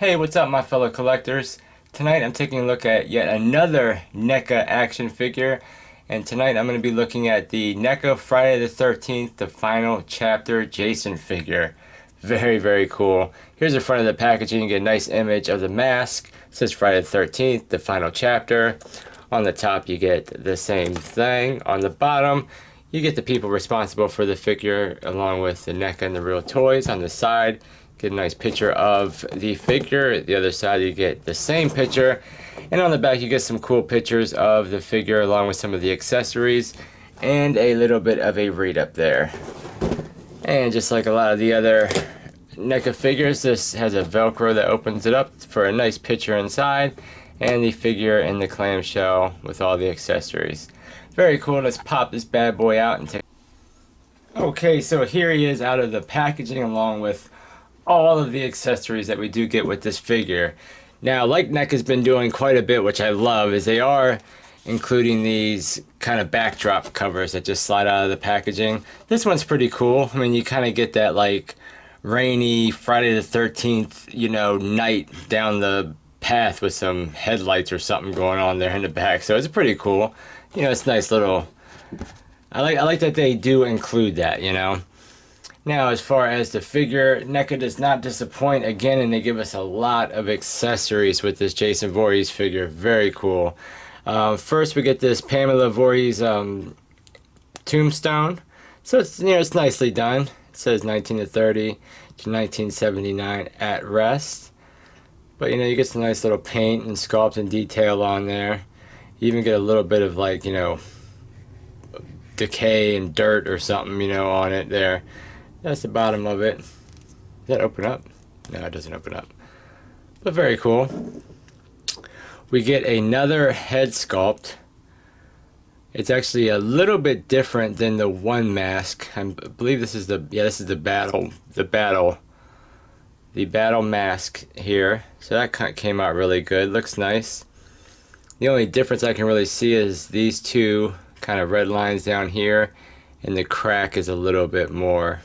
Hey, what's up my fellow collectors? Tonight I'm taking a look at yet another NECA action figure, and tonight I'm going to be looking at the NECA Friday the 13th, the final chapter Jason figure. Very cool. Here's the front of the packaging. You get a nice image of the mask. It says Friday the 13th, the final chapter. On the top you get the same thing. On the bottom you get the people responsible for the figure along with the NECA and the real toys. On the side get a nice picture of the figure. The other side you get the same picture, and on the back you get some cool pictures of the figure along with some of the accessories and a little bit of a read up there. And just like a lot of the other NECA figures, this has a Velcro that opens it up for a nice picture inside, and the figure in the clamshell with all the accessories. Very cool. Let's pop this bad boy out and take. Okay, so here he is out of the packaging along with all of the accessories that we do get with this figure. Now, like NECA's been doing quite a bit, which I love, is they are including these kind of backdrop covers that just slide out of the packaging. This one's pretty cool. I mean, you kind of get that like rainy Friday the 13th, you know, night down the path with some headlights or something going on there in the back. So it's pretty cool. You know, it's nice little. I like that they do include that, you know. Now, as far as the figure, NECA does not disappoint again, and they give us a lot of accessories with this Jason Voorhees figure. Very cool. First, we get this Pamela Voorhees tombstone. So it's, you know, it's nicely done. It says 1930 to 1979 at rest. But you know, you get some nice little paint and sculpt and detail on there. You even get a little bit of like, you know, decay and dirt or something, you know, on it there. That's the bottom of it. Does that open up? No, it doesn't open up. But very cool. We get another head sculpt. It's actually a little bit different than the one mask. I believe this is the battle mask here. So that kind of came out really good. Looks nice. The only difference I can really see is these two kind of red lines down here, and the crack is a little bit more,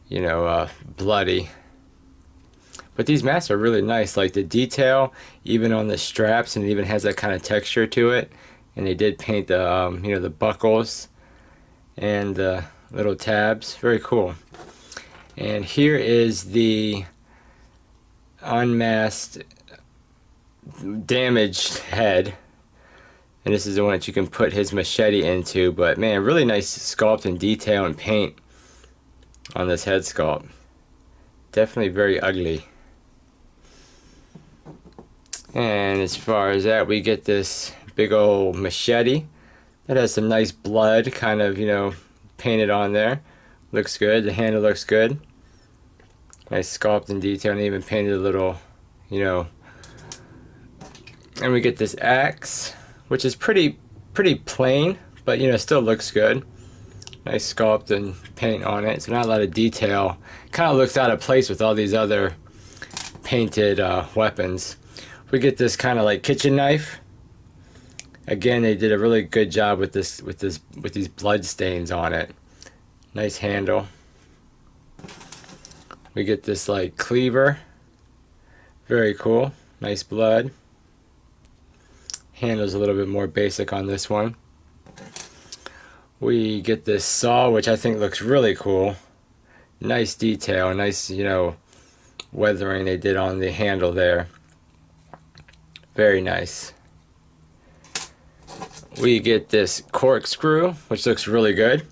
you know, bloody. But these masks are really nice, like the detail even on the straps, and it even has that kind of texture to it. And they did paint the you know, the buckles and the little tabs. Very cool. And here is the unmasked damaged head, and this is the one that you can put his machete into. But man, really nice sculpt and detail and paint on this head sculpt. Definitely very ugly. And as far as that, we get this big old machete that has some nice blood kind of, you know, painted on there. Looks good. The handle looks good. Nice sculpt and detail, and even painted a little, you know. And we get this axe, which is pretty plain, but you know, still looks good. Nice sculpt and paint on it. So not a lot of detail. Kind of looks out of place with all these other painted weapons. We get this kind of like kitchen knife. Again, they did a really good job with these blood stains on it. Nice handle. We get this like cleaver. Very cool. Nice blood. Handle's a little bit more basic on this one. We get this saw, which I think looks really cool. Nice detail, nice, you know, weathering they did on the handle there. Very nice. We get this corkscrew, which looks really good.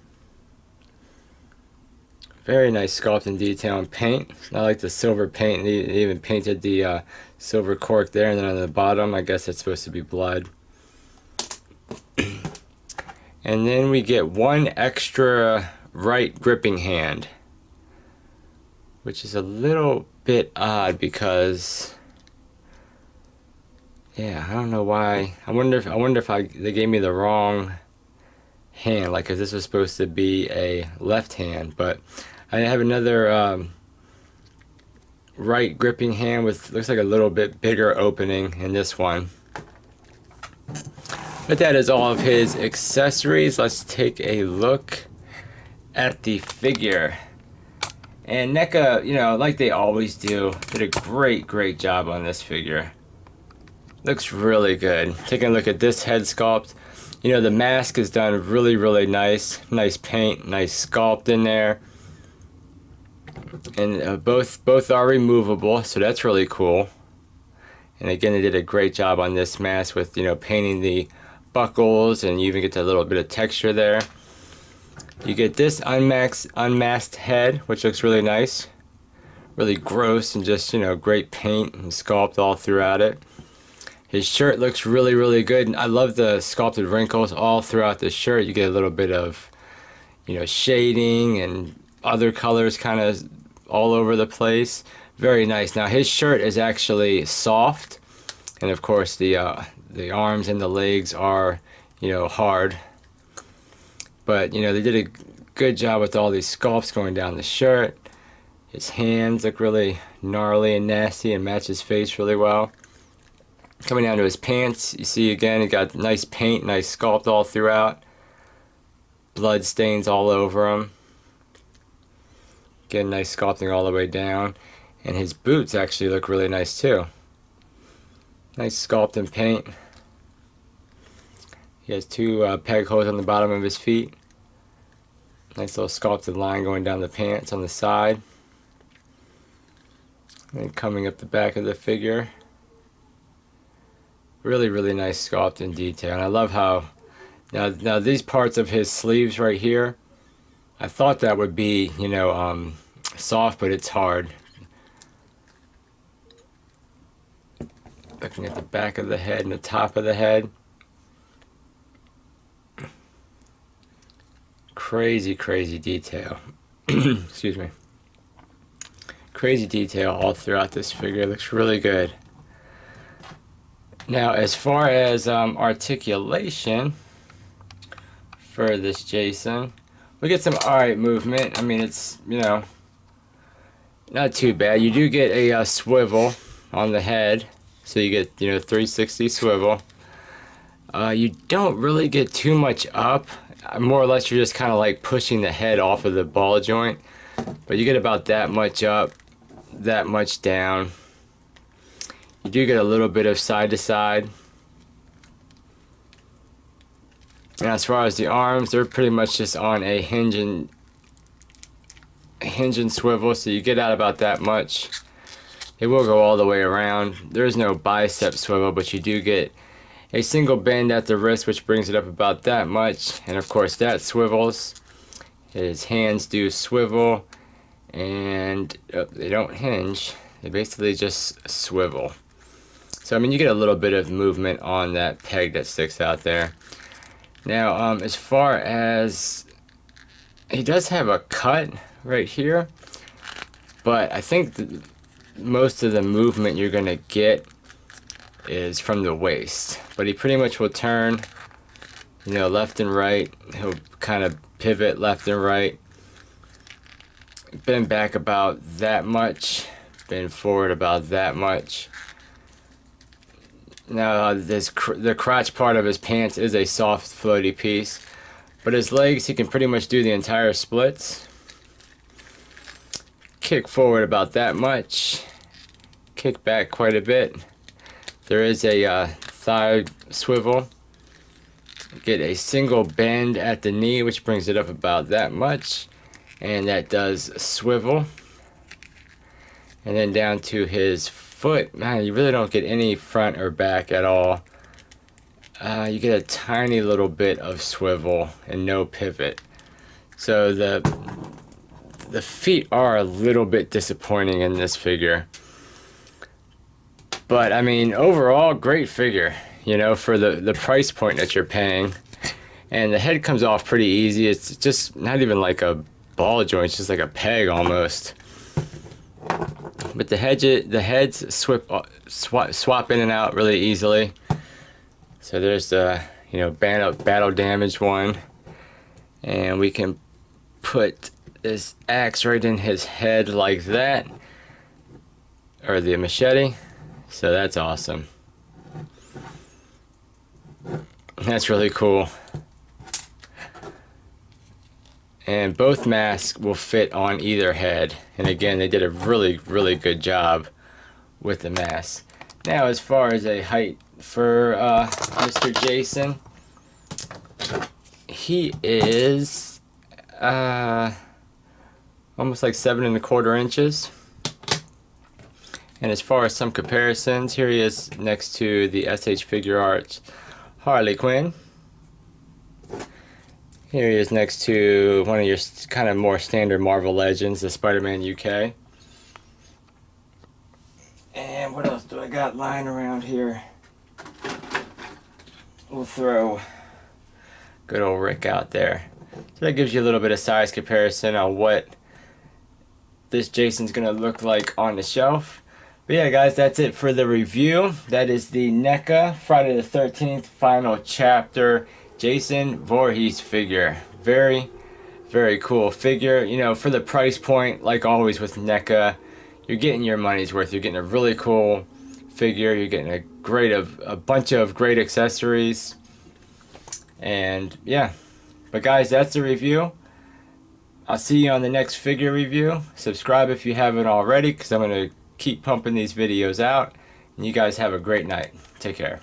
Very nice sculpt and detail and paint. I like the silver paint. They even painted the silver cork there, and then on the bottom, I guess it's supposed to be blood. And then we get one extra right gripping hand, which is a little bit odd because, yeah, I don't know why. I wonder if they gave me the wrong hand, like, because this was supposed to be a left hand, but I have another right gripping hand with, looks like a little bit bigger opening in this one. But that is all of his accessories. Let's take a look at the figure. And NECA, you know, like they always do, did a great job on this figure. Looks really good. Taking a look at this head sculpt, you know, the mask is done really nice. Nice paint, nice sculpt in there. And both are removable, so that's really cool. And again, they did a great job on this mask with, you know, painting the buckles, and you even get a little bit of texture there. You get this unmasked head, which looks really nice. Really gross, and just, you know, great paint and sculpt all throughout it. His shirt looks really good. And I love the sculpted wrinkles all throughout the shirt. You get a little bit of, you know, shading and other colors kind of all over the place. Very nice. Now his shirt is actually soft, and of course the arms and the legs are, you know, hard. But, you know, they did a good job with all these sculpts going down the shirt. His hands look really gnarly and nasty and match his face really well. Coming down to his pants, you see again, he got nice paint, nice sculpt all throughout. Blood stains all over him. Again, nice sculpting all the way down. And his boots actually look really nice too. Nice sculpt and paint. He has two peg holes on the bottom of his feet. Nice little sculpted line going down the pants on the side. And coming up the back of the figure. Really nice sculpt and detail. And I love how now these parts of his sleeves right here, I thought that would be, you know, soft, but it's hard. Looking at the back of the head and the top of the head. Crazy detail. Excuse me. Crazy detail all throughout this figure. It looks really good. Now, as far as articulation for this Jason, we get some alright movement. I mean, it's, you know, not too bad. You do get a swivel on the head, so you get, you know, 360 swivel. You don't really get too much up. More or less, you're just kind of like pushing the head off of the ball joint, but you get about that much up, that much down. You do get a little bit of side to side. And as far as the arms, they're pretty much just on a hinge and swivel, so you get out about that much. It will go all the way around. There is no bicep swivel, but you do get a single bend at the wrist, which brings it up about that much. And of course that swivels. His hands do swivel, and they don't hinge. They basically just swivel. So I mean, you get a little bit of movement on that peg that sticks out there. Now, as far as, he does have a cut right here, but I think most of the movement you're gonna get is from the waist. But he pretty much will turn, you know, left and right. He'll kind of pivot left and right. Bend back about that much. Bend forward about that much. Now, the crotch part of his pants is a soft, floaty piece. But his legs, he can pretty much do the entire splits. Kick forward about that much. Kick back quite a bit. There is a thigh swivel. Get a single bend at the knee, which brings it up about that much. And that does swivel. And then down to his foot. Man, you really don't get any front or back at all. You get a tiny little bit of swivel and no pivot. So the feet are a little bit disappointing in this figure. But I mean, overall, great figure, you know, for the price point that you're paying. And the head comes off pretty easy. It's just not even like a ball joint, it's just like a peg almost. But the heads swap in and out really easily. So there's the, you know, battle damaged one. And we can put this axe right in his head like that. Or the machete. So that's awesome. That's really cool. and both masks will fit on either head. And again, they did a really good job with the mask. Now, as far as a height for Mr. Jason, he is almost like 7¼ inches. And as far as some comparisons, here he is next to the SH Figure Arts Harley Quinn. Here he is next to one of your kind of more standard Marvel Legends, the Spider-Man UK. And what else do I got lying around here? We'll throw good old Rick out there. So that gives you a little bit of size comparison on what this Jason's going to look like on the shelf. But yeah, guys, that's it for the review. That is the NECA Friday the 13th final chapter Jason Voorhees figure. Very cool figure. You know, for the price point, like always with NECA, you're getting your money's worth. You're getting a really cool figure. You're getting a bunch of great accessories. And yeah, but guys, that's the review. I'll see you on the next figure review. Subscribe if you haven't already, because I'm going to keep pumping these videos out. And you guys have a great night. Take care.